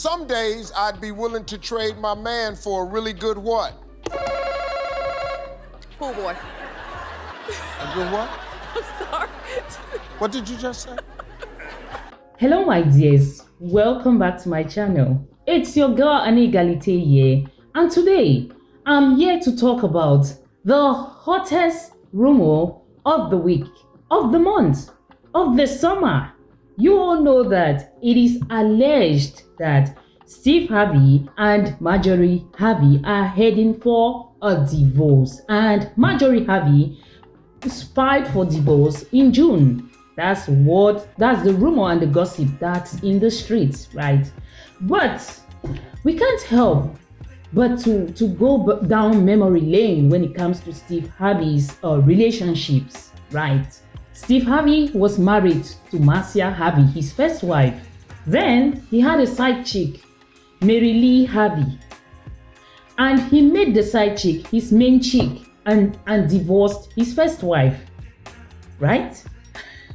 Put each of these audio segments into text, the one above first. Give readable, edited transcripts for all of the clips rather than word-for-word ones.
Some days I'd be willing to trade my man for a really good what? Pool boy. A good what? I'm sorry. What did you just say? Hello my dears, welcome back to my channel. It's your girl Anigalite here, and today I'm here to talk about the hottest rumor of the week, of the month, of the summer. You all know that it is alleged that Steve Harvey and Marjorie Harvey are heading for a divorce, and Marjorie Harvey filed for divorce in June. That's the rumor and the gossip that's in the streets, right? But we can't help but to go down memory lane when it comes to Steve Harvey's relationships, right? Steve Harvey was married to Marcia Harvey, his first wife. Then he had a side chick, Mary Lee Harvey. And he made the side chick his main chick and divorced his first wife, right?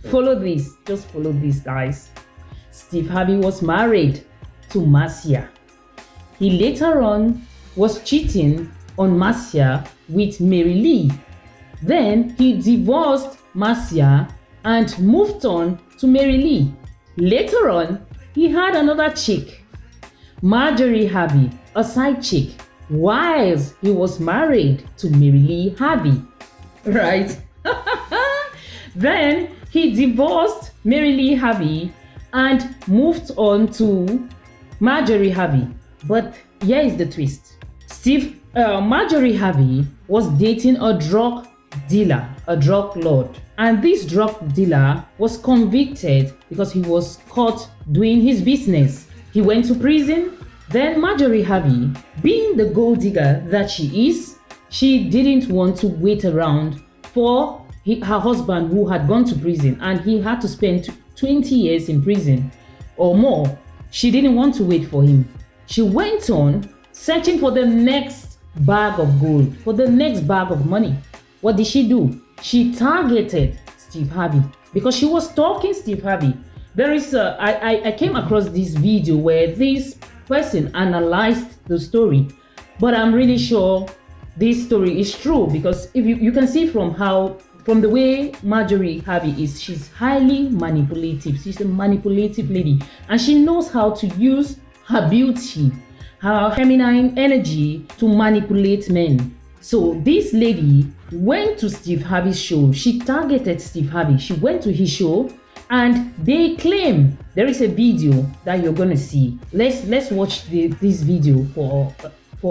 Follow this, just follow this, guys. Steve Harvey was married to Marcia. He later on was cheating on Marcia with Mary Lee. Then he divorced Marcia and moved on to Mary Lee. Later on, he had another chick, Marjorie Harvey, a side chick, whilst he was married to Mary Lee Harvey, right? Then he divorced Mary Lee Harvey and moved on to Marjorie Harvey. But here is the twist. Marjorie Harvey was dating a drug dealer, a drug lord. And this drug dealer was convicted because he was caught doing his business. He went to prison. Then Marjorie Harvey, being the gold digger that she is, she didn't want to wait around for her husband who had gone to prison, and he had to spend 20 years in prison or more. She didn't want to wait for him. She went on searching for the next bag of gold, for the next bag of money. What did she do? She targeted Steve Harvey because she was stalking Steve Harvey. I came across this video where this person analyzed the story, but I'm really sure this story is true because if you can see from the way Marjorie Harvey is, she's highly manipulative. She's a manipulative lady, and she knows how to use her beauty, her feminine energy to manipulate men. So this lady went to Steve Harvey's show. She targeted Steve Harvey. She went to his show, and they claim there is a video that you're gonna see. Let's watch this video for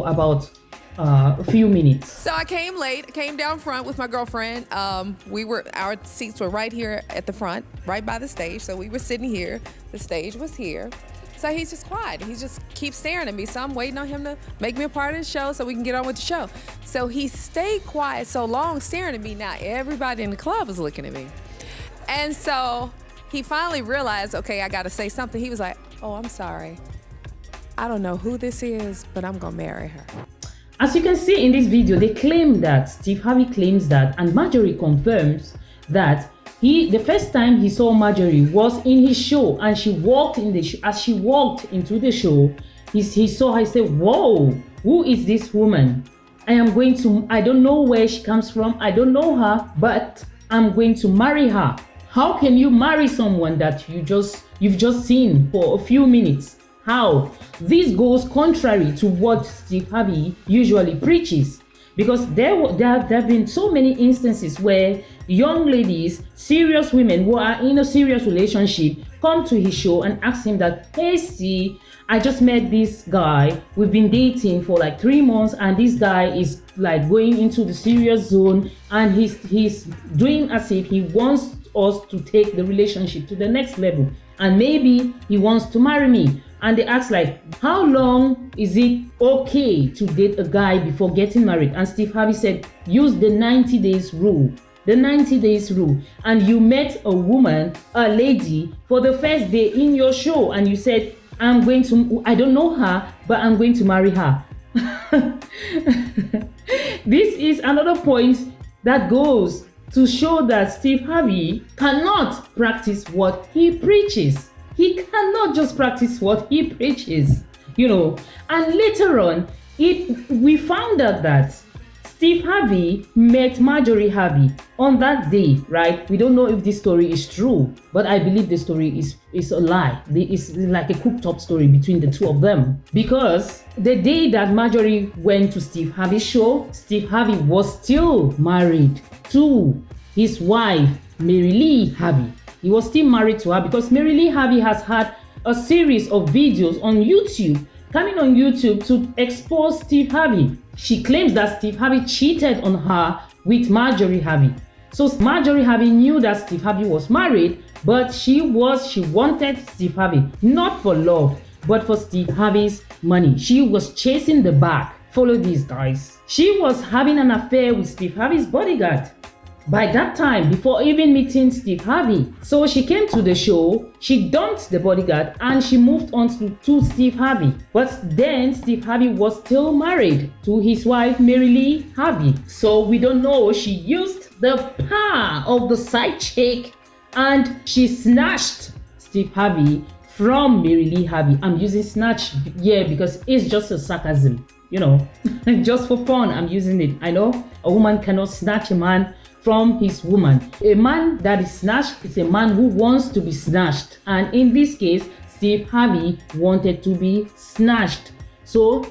about a few minutes. So I came late. I came down front with my girlfriend. Our seats were right here at the front, right by the stage. So we were sitting here. The stage was here. So he's just quiet. He just keeps staring at me. So I'm waiting on him to make me a part of the show so we can get on with the show. So he stayed quiet so long, staring at me. Now everybody in the club is looking at me. And so he finally realized, okay, I got to say something. He was like, oh, I'm sorry. I don't know who this is, but I'm going to marry her. As you can see in this video, they claim that, Steve Harvey claims that, and Marjorie confirms that the first time he saw Marjorie was in his show, and she walked in the as she walked into the show, he saw her. He said, whoa, who is this woman? I don't know where she comes from. I don't know her, but I'm going to marry her. How can you marry someone that you've just seen for a few minutes? How? This goes contrary to what Steve Harvey usually preaches, because there have been so many instances where young ladies, serious women who are in a serious relationship, come to his show and ask him that, hey, see, I just met this guy. We've been dating for like 3 months, and this guy is like going into the serious zone, and he's doing as if he wants us to take the relationship to the next level, and maybe he wants to marry me. And they ask like, how long is it okay to date a guy before getting married? And Steve Harvey said, use the 90 days rule. The 90 days rule. And you met a woman, a lady, for the first day in your show, and you said, I don't know her, but I'm going to marry her. This is another point that goes to show that Steve Harvey cannot practice what he preaches. he cannot just practice what he preaches, you know. And later on, we found out that Steve Harvey met Marjorie Harvey on that day, right? We don't know if this story is true, but I believe the story is a lie. It's like a cooked up story between the two of them. Because the day that Marjorie went to Steve Harvey's show, Steve Harvey was still married to his wife, Mary Lee Harvey. He was still married to her because Mary Lee Harvey has had a series of videos on YouTube, coming on YouTube to expose Steve Harvey. She claims that Steve Harvey cheated on her with Marjorie Harvey. So Marjorie Harvey knew that Steve Harvey was married, but she wanted Steve Harvey, not for love, but for Steve Harvey's money. She was chasing the bag. Follow these, guys. She was having an affair with Steve Harvey's bodyguard by that time, before even meeting Steve Harvey. So she came to the show, she dumped the bodyguard, and she moved on to Steve Harvey. But then Steve Harvey was still married to his wife, Mary Lee Harvey. So we don't know, she used the power of the side chick and she snatched Steve Harvey from Mary Lee Harvey. I'm using snatch here because it's just a sarcasm, you know, just for fun. I'm using it. I know a woman cannot snatch a man from his woman. A man that is snatched is a man who wants to be snatched, and in this case Steve Harvey wanted to be snatched. So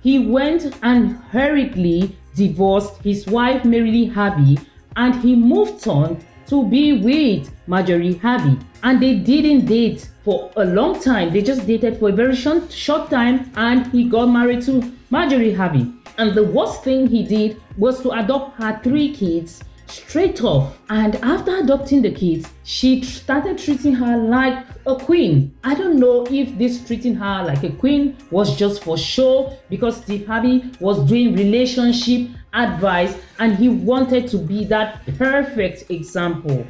he went and hurriedly divorced his wife Mary Lee Harvey, and he moved on to be with Marjorie Harvey. And they didn't date for a long time. They just dated for a very short time, and he got married to Marjorie Harvey. And the worst thing he did was to adopt her 3 kids straight off. And after adopting the kids, she started treating her like a queen. I don't know if this treating her like a queen was just for show, because Steve Harvey was doing relationship advice and he wanted to be that perfect example.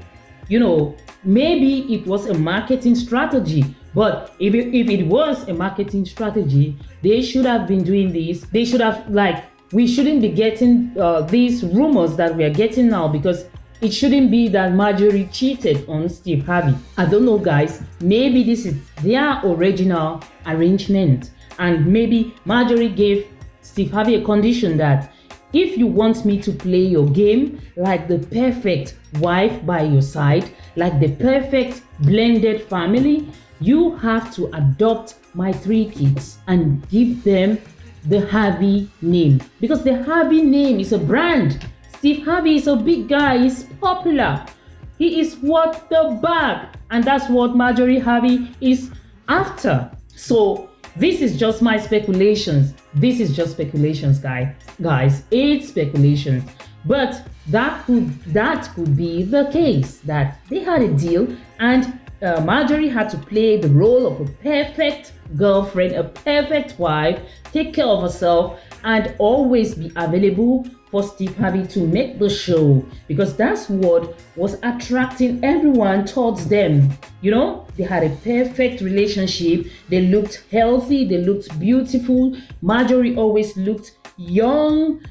You know, maybe it was a marketing strategy, but if it was a marketing strategy, they should have been doing this. They should have, like, we shouldn't be getting these rumors that we are getting now, because it shouldn't be that Marjorie cheated on Steve Harvey. I don't know, guys. Maybe this is their original arrangement, and maybe Marjorie gave Steve Harvey a condition that if you want me to play your game like the perfect wife by your side, like the perfect blended family, you have to adopt my 3 kids and give them the Harvey name, because the Harvey name is a brand. Steve Harvey is a big guy, he's popular, he is worth the bag, and that's what Marjorie Harvey is after. So this is just my speculations. This is just speculations, guys. It's speculations, but that could be the case, that they had a deal and Marjorie had to play the role of a perfect girlfriend, a perfect wife, take care of herself, and always be available for Steve Harvey to make the show, because that's what was attracting everyone towards them. You know, they had a perfect relationship, they looked healthy, they looked beautiful. Marjorie always looked young,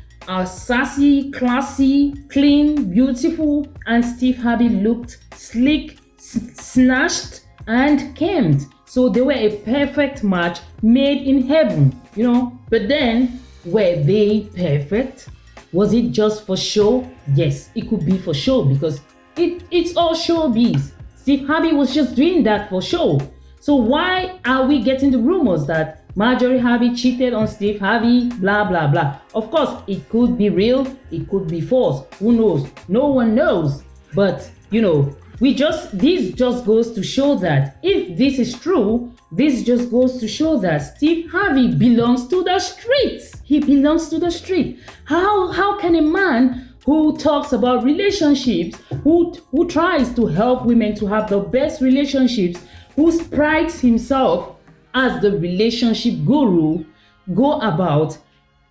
sassy, classy, clean, beautiful, and Steve Harvey looked slick, snatched, and kempt. So they were a perfect match made in heaven, you know. But then, were they perfect? Was it just for show? Yes, it could be for show, because it's all showbiz. Steve Harvey was just doing that for show. So why are we getting the rumors that Marjorie Harvey cheated on Steve Harvey, blah, blah, blah? Of course, it could be real, it could be false. Who knows? No one knows. But, you know, this just goes to show that if this is true, this just goes to show that Steve Harvey belongs to the streets. He belongs to the street. How can a man who talks about relationships, who tries to help women to have the best relationships, who prides himself as the relationship guru, go about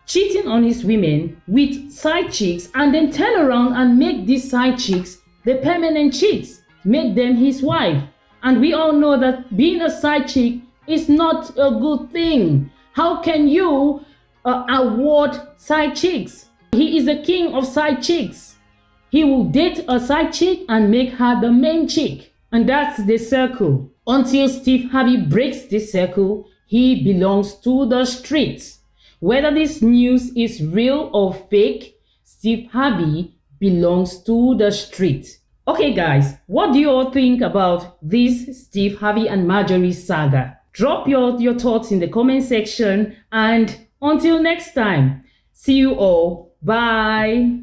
cheating on his women with side chicks and then turn around and make these side chicks the permanent chicks, make them his wife? And we all know that being a side chick is not a good thing. How can you award side chicks? He is the king of side chicks. He will date a side chick and make her the main chick. And that's the circle. Until Steve Harvey breaks this circle, he belongs to the streets. Whether this news is real or fake, Steve Harvey belongs to the street. Okay guys, what do you all think about this Steve Harvey and Marjorie saga? Drop your thoughts in the comment section, and until next time, see you all. Bye.